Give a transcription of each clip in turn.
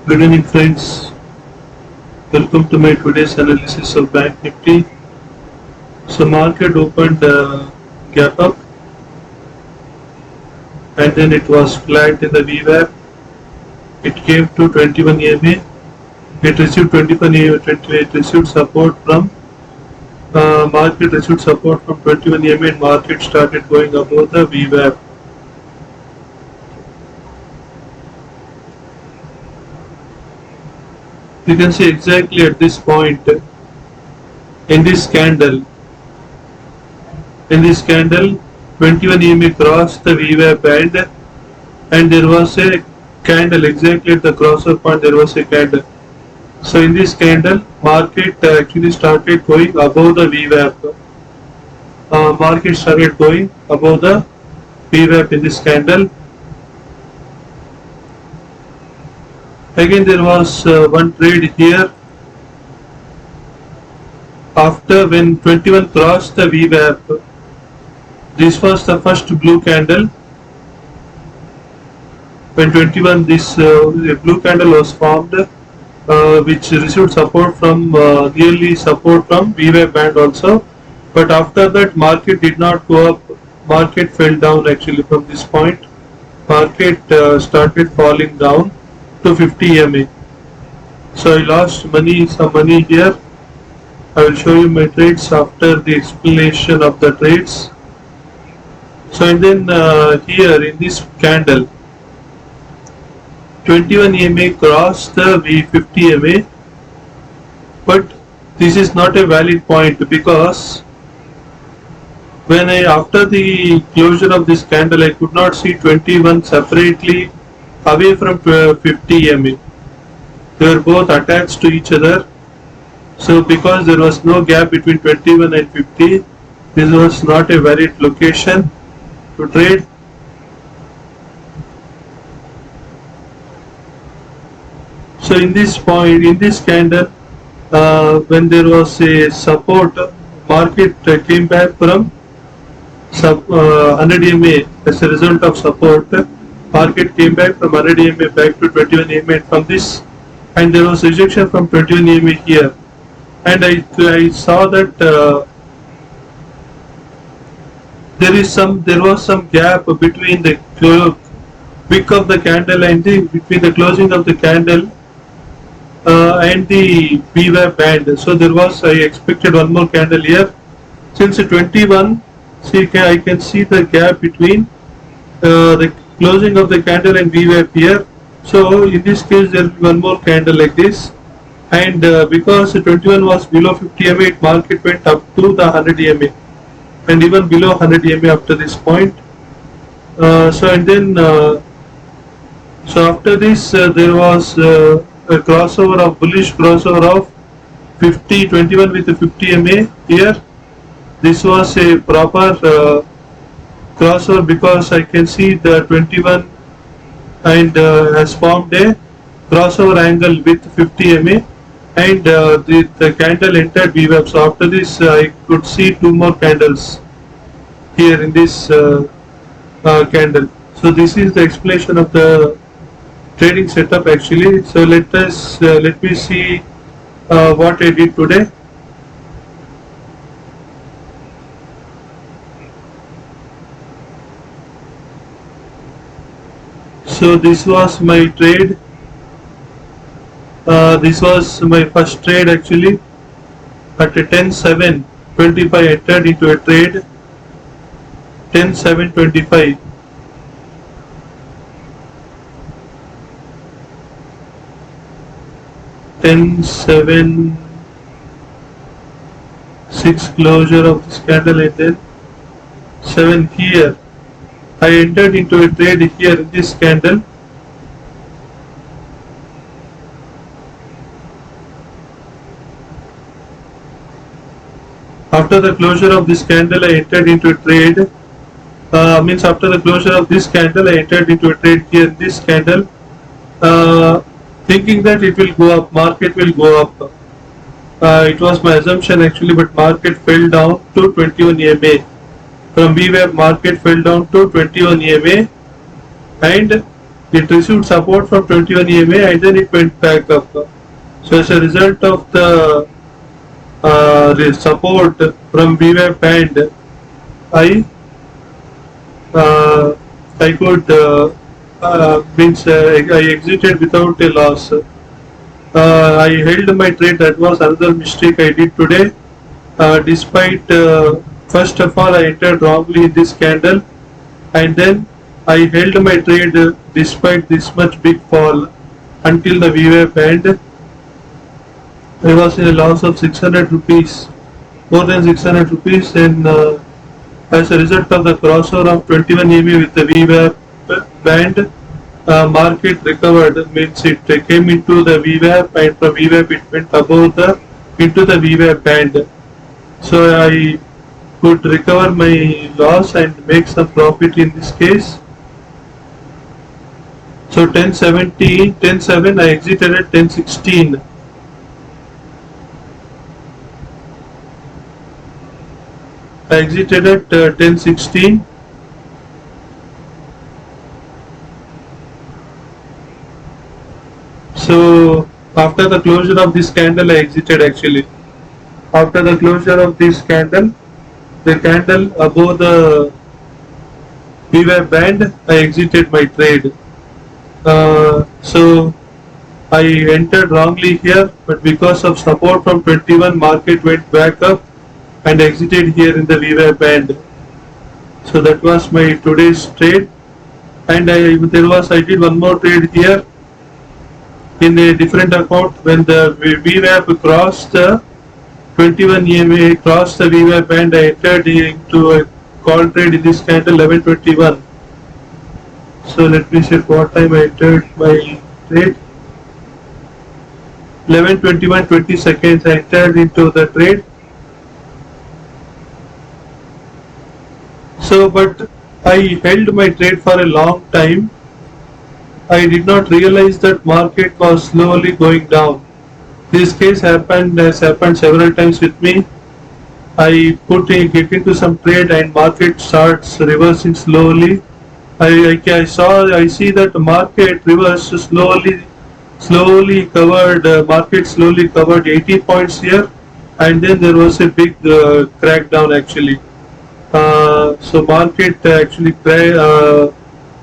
Good evening, friends. Welcome to my today's analysis of Bank Nifty. So market opened gap up and then it was flat in the VWAP. It came to 21 EMA. It received 21 EMA. It received support from market received support from 21 EMA and market started going above the VWAP. You can see exactly at this point in this candle 21 EMA crossed the VWAP band and there was a candle exactly at the crossover point. There was a candle. So in this candle market actually started going above the VWAP. Market started going above the VWAP in this candle. Again there was one trade here after when 21 crossed the VWAP. This was the first blue candle. When 21 this blue candle was formed which received support from nearly support from VWAP band also, but after that market did not go up. Market fell down actually from this point. Market started falling down to 50 EMA. So I lost some money here. I will show you my trades after the explanation of the trades. So and then here in this candle 21 EMA crossed the V50 EMA, but this is not a valid point because when after the closure of this candle I could not see 21 separately away from 50 EMA. They were both attached to each other. So because there was no gap between 21 and 50, this was not a valid location to trade. So in this point, in this candle, when there was a support, market came back from 100 EMA as a result of support. Market came back from 100 EMA back to 21 EMA from this, and there was rejection from 21 EMA here. And I saw that there was some gap between the wick of the candle and between the closing of the candle and the VWAP band. So there was, I expected one more candle here. Since 21, see I can see the gap between the closing of the candle and VWAP here. So in this case there will be one more candle like this, and because 21 was below 50 EMA, market went up to the 100 EMA and even below 100 EMA after this point. So and then so after this there was a crossover of bullish crossover of 21 with the 50 EMA here. This was a proper crossover because I can see the 21 and has formed a crossover angle with 50 EMA and the candle entered VWAP. So after this I could see two more candles here in this candle. So this is the explanation of the trading setup actually. So let me see what I did today. So this was my trade. This was my first trade actually. At 10:7:25 I entered into a trade. 10:7:25. (10:07:06) closure of this candle and then 7 here. I entered into a trade here in this candle. After the closure of this candle I entered into a trade. After the closure of this candle I entered into a trade here in this candle, thinking that it will go up, market will go up. It was my assumption actually, but market fell down to 21 EMA. From VWAP market fell down to 21 EMA and it received support from 21 EMA and then it went back up. So as a result of the support from VWAP band, I uh, I could means I exited without a loss. I held my trade. That was another mistake I did today. Despite first of all I entered wrongly in this candle, and then I held my trade despite this much big fall until the VWAP band. I was in a loss of 600 rupees, more than 600 rupees, and as a result of the crossover of 21 EMA with the VWAP band, market recovered, means it came into the VWAP and from VWAP it went above the into the VWAP band. So I could recover my loss and make some profit in this case. So 10.17, 10.7 I exited at 10.16. I exited at 10.16. So after the closure of this candle I exited actually. After the closure of this candle, the candle above the VWAP band, I exited my trade. So I entered wrongly here, but because of support from 21, market went back up and exited here in the VWAP band. So that was my today's trade, and I did one more trade here in a different account when the VWAP crossed the 21 EMA, crossed the VWAP band. I entered into a call trade in this candle 11:21. So let me see what time I entered my trade. 11:21, 20 seconds I entered into the trade. So, but I held my trade for a long time. I did not realize that market was slowly going down. This case has happened several times with me. I get into some trade and market starts reversing slowly. I see that the market reversed slowly covered, market slowly covered 80 points here, and then there was a big crackdown actually. So market actually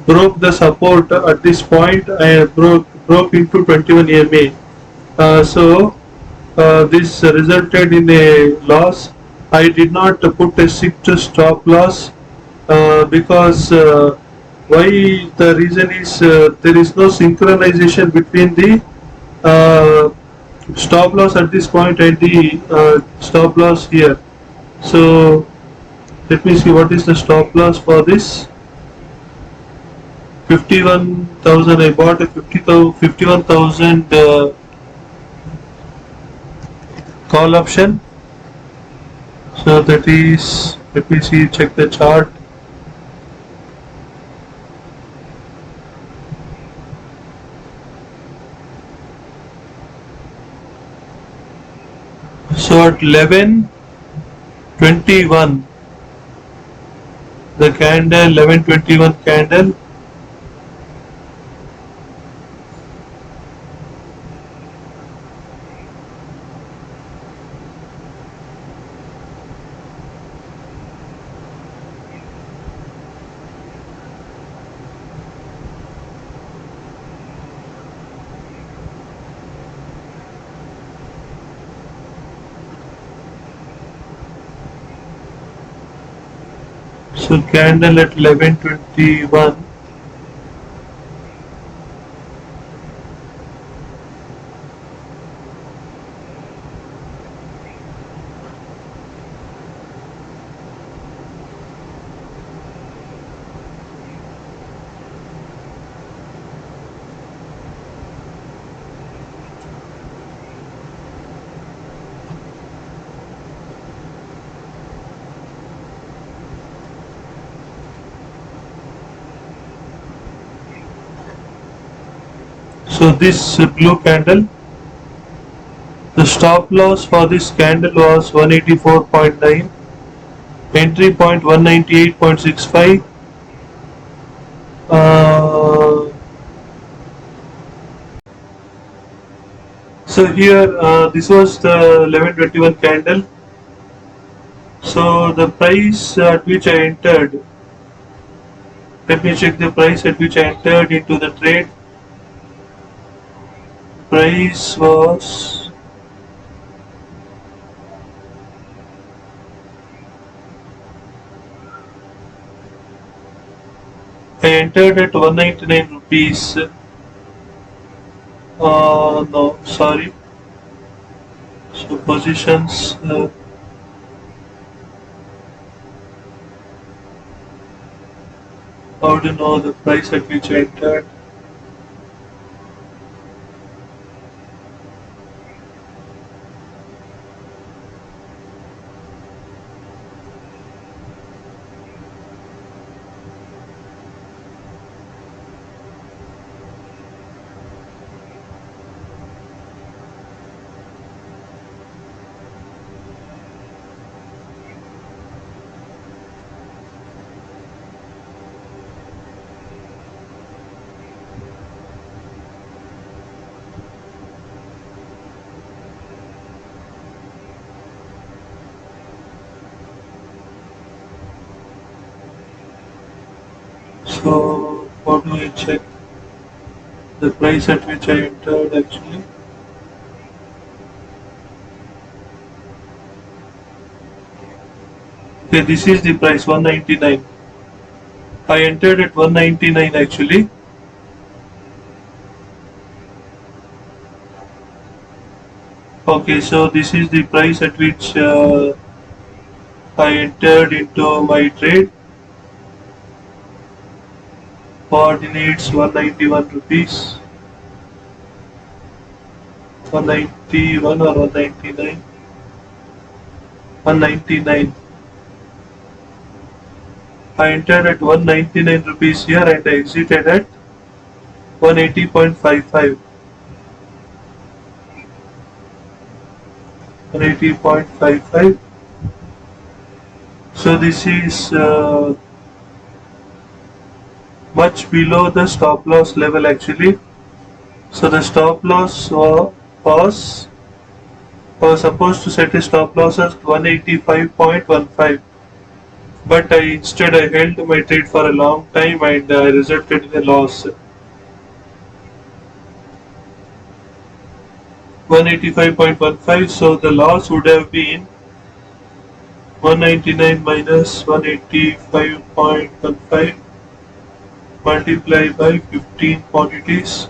broke the support at this point and broke into 21 EMA. This resulted in a loss. I did not put a strict stop loss because why? The reason is there is no synchronization between the stop loss at this point and the stop loss here. So let me see what is the stop loss for this. 51,000. I bought a 51,000 call option. So that is, let me see, check the chart. So at 11:21, the candle 11:21 candle. So candle at 11:21. So this blue candle, the stop loss for this candle was 184.9, entry point 198.65, So here this was the 11:21 candle. So the price at which I entered, let me check the price at which I entered into the trade. Price was I entered at 199 rupees. No, sorry. So positions. How to know the price at which I entered? So how do I check the price at which I entered actually? Okay, this is the price 199. I entered at 199 actually. Okay, so this is the price at which I entered into my trade. Coordinates 191 rupees. 191 or 199? 199. I entered at 199 rupees here and I exited at 180.55. 180.55. So this is much below the stop loss level actually. So the stop loss was supposed to set a stop loss at 185.15, but I held my trade for a long time and I resulted in a loss. 185.15, so the loss would have been 199 minus 185.15 multiplied by 15 quantities.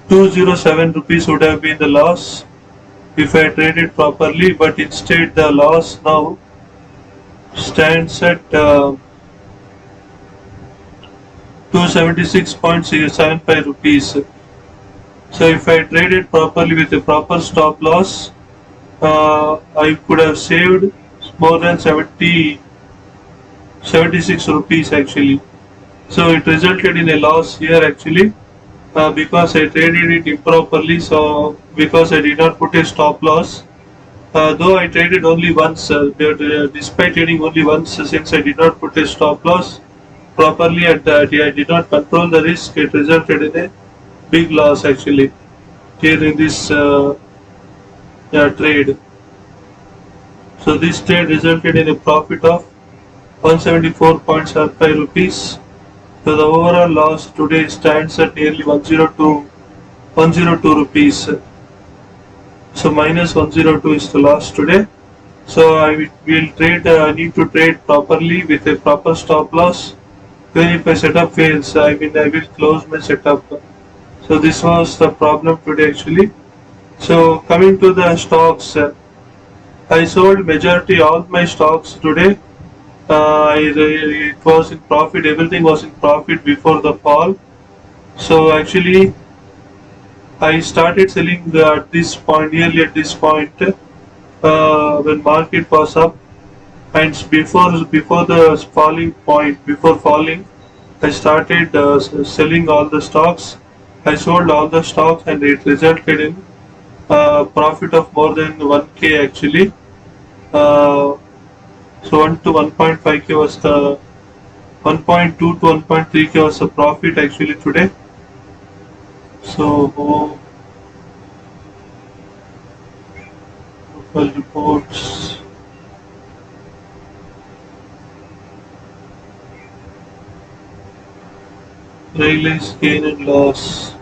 207 rupees would have been the loss if I traded properly, but instead the loss now stands at 276.75 rupees. So if I traded properly with a proper stop loss, I could have saved more than 76 rupees actually. So it resulted in a loss here actually because I traded it improperly. So because I did not put a stop loss, though I traded only once, despite trading only once, since I did not put a stop loss properly and I did not control the risk, it resulted in a big loss actually here in this trade. So this trade resulted in a profit of 174.75 rupees. So the overall loss today stands at nearly 102 rupees. So minus 102 is the loss today. So I will trade. I need to trade properly with a proper stop loss. Even if my setup fails, I will close my setup. So this was the problem today actually. So coming to the stocks, I sold majority all my stocks today. It was in profit. Everything was in profit before the fall. So actually, I started selling at this point, nearly at this point, when market was up, and before the falling point, before falling, I started selling all the stocks. I sold all the stocks, and it resulted in profit of more than 1k actually. So 1 to 1.5k was the 1.2 to 1.3k was the profit actually today. So Well, reports, realized gain and loss.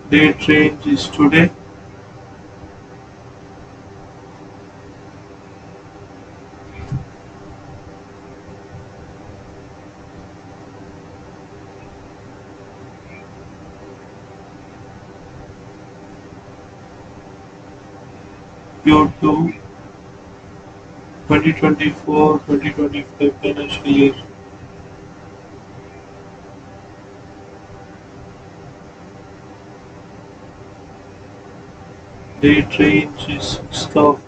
Date range is today. Q2 2024-2025 financial year. Date range is 6th of.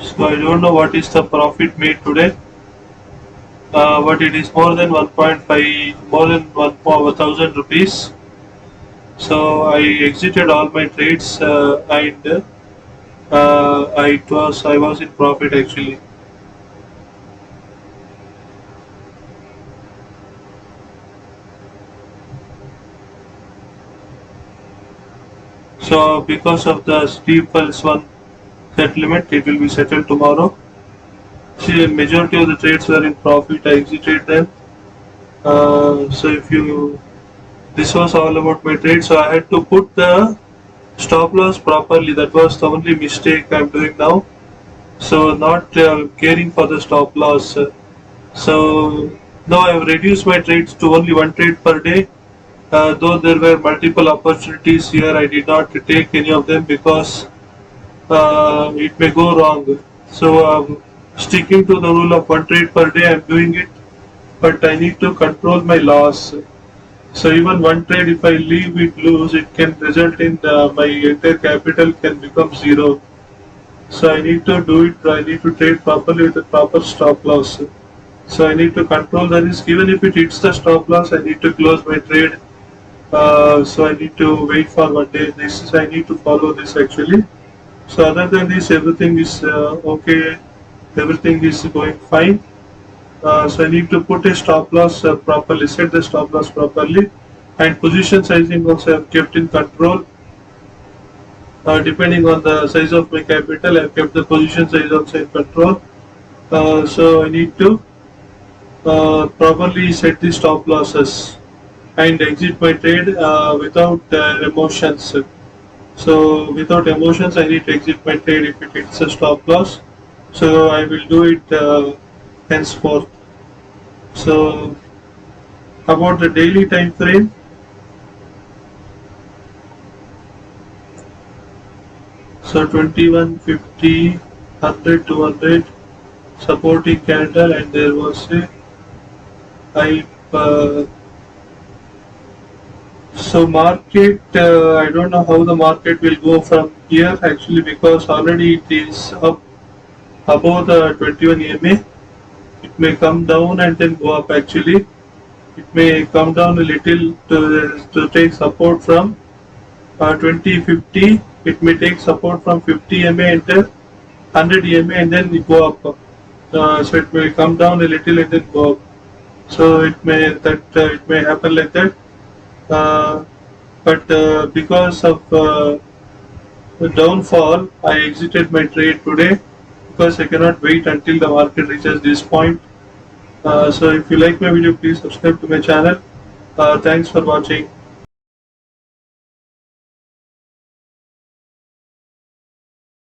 So I don't know what is the profit made today, but it is more than 1.5, more than 1,000 rupees. So I exited all my trades and I was in profit actually. So because of the steep pulse one settlement, it will be settled tomorrow. See, majority of the trades were in profit. I exited them. So if you, this was all about my trade. So I had to put the stop loss properly. That was the only mistake I'm doing now. So not caring for the stop loss. So now I've reduced my trades to only one trade per day. Though there were multiple opportunities here, I did not take any of them because it may go wrong. So sticking to the rule of one trade per day, I'm doing it, but I need to control my loss. So even one trade, if I leave it loose, it can result in my entire capital can become zero. So I need to do it. I need to trade properly with the proper stop loss. So I need to control the risk. Even if it hits the stop loss, I need to close my trade. So I need to wait for one day. This is I need to follow this actually. So other than this, everything is okay. Everything is going fine. So I need to put a stop loss properly, set the stop loss properly, and position sizing also I have kept in control. Depending on the size of my capital, I have kept the position size also in control. So I need to properly set the stop losses and exit my trade without emotions. So without emotions, I need to exit my trade if it hits a stop loss. So I will do it henceforth. So about the daily time frame, so 21, 50, 100, 200 supporting candle, and there was a high. So market, I don't know how the market will go from here actually because already it is up above the 21 EMA. It may come down and then go up actually. It may come down a little to take support from 2050. It may take support from 50 EMA and then 100 EMA and then it go up. So it may come down a little and then go up. So it may happen like that. But because of the downfall, I exited my trade today because I cannot wait until the market reaches this point. So if you like my video, please subscribe to my channel. Thanks for watching.